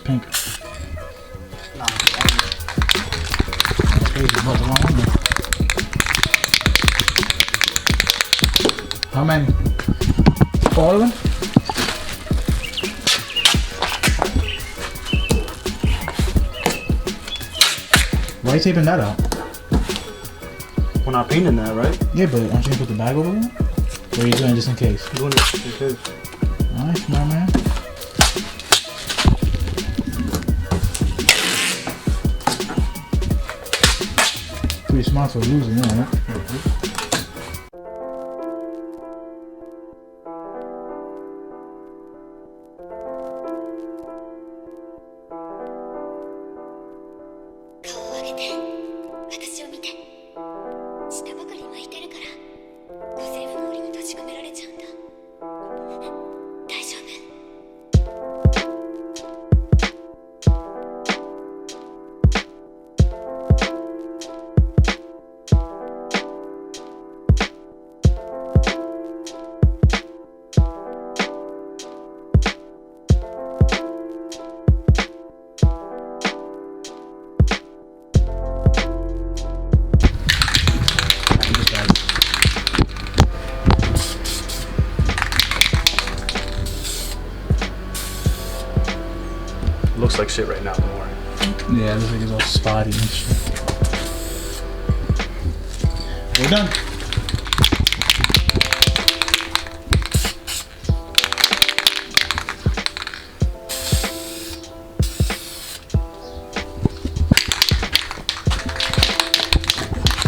pink. Nah, That's crazy. You bought the wrong one, though. How many? All of them? Why are you taping that out? we're not painting that, right? Yeah, but aren't you gonna put the bag over there? Or are you doing it just in case? I'm doing it just in case. Alright, smart man. Pretty smart for losing, yeah, right? Looks like shit right now, don't worry. Yeah, it looks like it's all spotty and shit. We're done.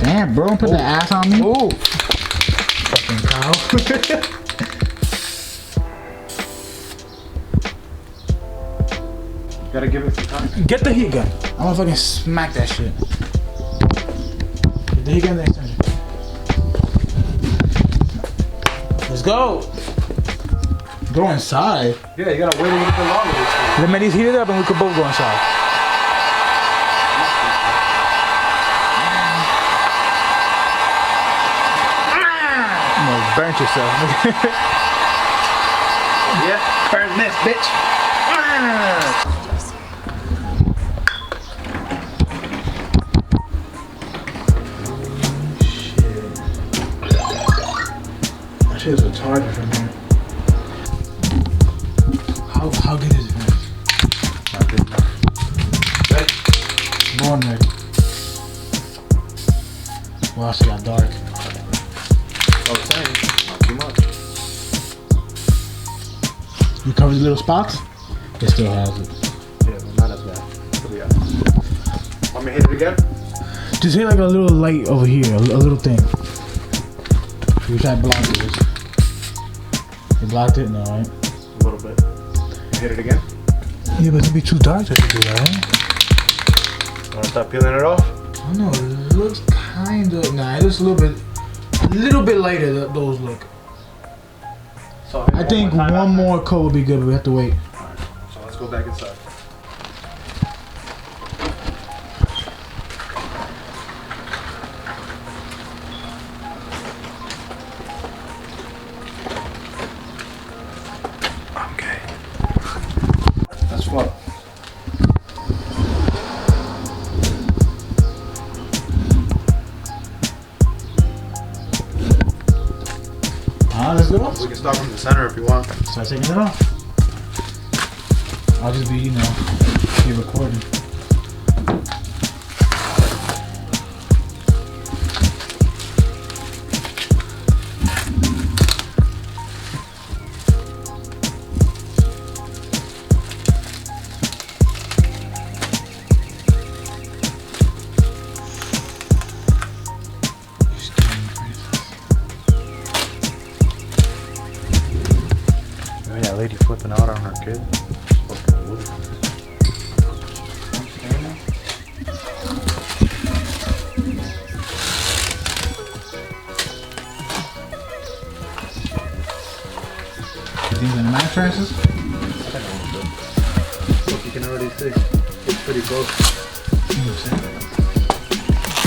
Damn, bro, put the ass on me. Ooh. Fucking cow. Gotta give it some time. Get the heat gun. I'm gonna fucking smack that shit. Get the heat gun, the extension. Let's go. Go inside. Yeah, you gotta wait a little bit longer. Let me heat it up and we could both go inside. You almost burnt yourself. Yeah, burn this, bitch. That shit is retarded from here. How good is it, man? Not good enough. Ready? Born ready. Wow, she got dark. I was saying, not too much. You covered the little spots? It still has it. Yeah, but not as bad. It'll be honest. Want me to hit it again? Just hit like a little light over here, a little thing. We try to block this. You blocked it? No, right? A little bit. Hit it again? Yeah, but it'd be too dark to do that, right? Wanna start peeling it off? I don't know, it looks kind of... Nah, it looks a little bit lighter, those look. So I think one more coat would be good, but we have to wait. Alright, so let's go back inside. Okay. That's what. Let's go. We can start from the center if you want. Start taking it off. I'll just be, you know, be recording. That lady flipping out on her kid. Fucking wolf. These are the mattresses? I think I want to. Look, you can already see. It's pretty close.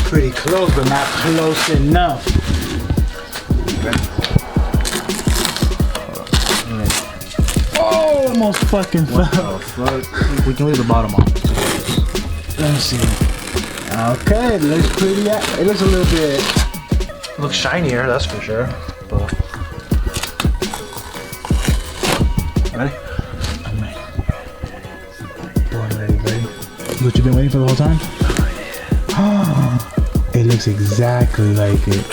Pretty close, but not close enough. Okay. Oh almost fucking fell. Oh, fuck. We can leave the bottom on. Let me see. Okay, it looks pretty. It looks a little bit. It looks shinier, that's for sure. But ready? I'm ready. Born ready, buddy. What you been waiting for the whole time? It looks exactly like it.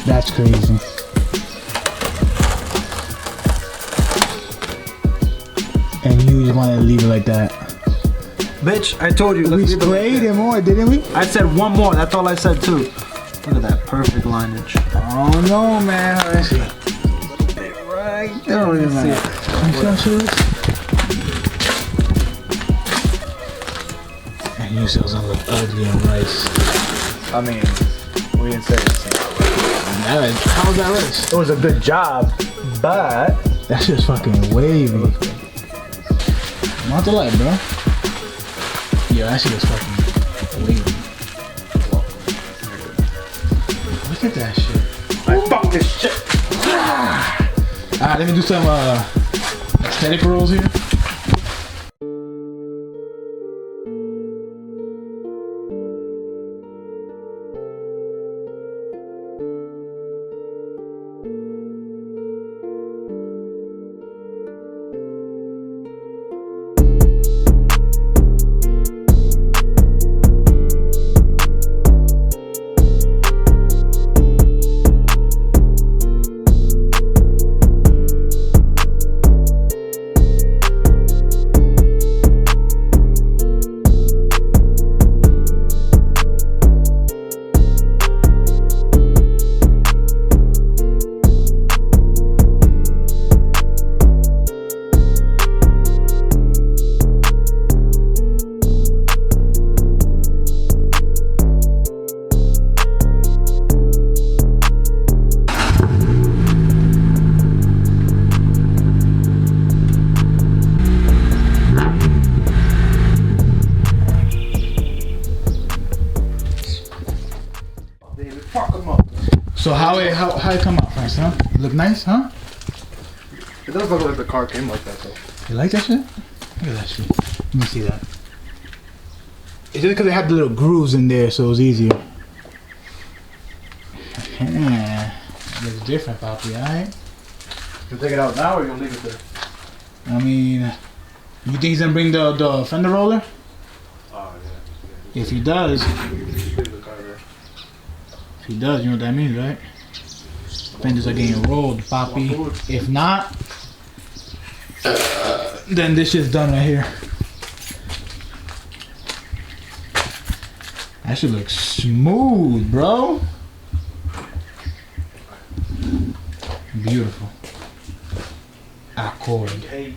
That's crazy. And you just want to leave it like that. Bitch, I told you. We sprayed it more, didn't we? I said one more. That's all I said too. Look at that perfect lineage. Oh no, man. Let's see. Right there. Look at that. And you still look ugly on rice. I mean, we didn't say this. How was that rice? It was a good job, but that's just fucking wavy. Not the light, bro. Yeah, that shit is fucking wavy. Look at that shit. Fuck this shit. Alright, let me do some aesthetic rolls here. So how it come out first, huh? Look nice, huh? It does look like the car came like that though. You like that shit? Look at that shit. Let me see that. It's just because it had the little grooves in there, so it was easier. Yeah, it looks different, Poppy, alright? You take it out now or you gonna leave it there? I mean, you think he's gonna bring the fender roller? Oh yeah. If he does, Leave the car there. if he does, you know what that means, right? Fenders are getting rolled, Poppy. If not, then this shit's done right here. That shit looks smooth, bro. Beautiful. Accord. Hey,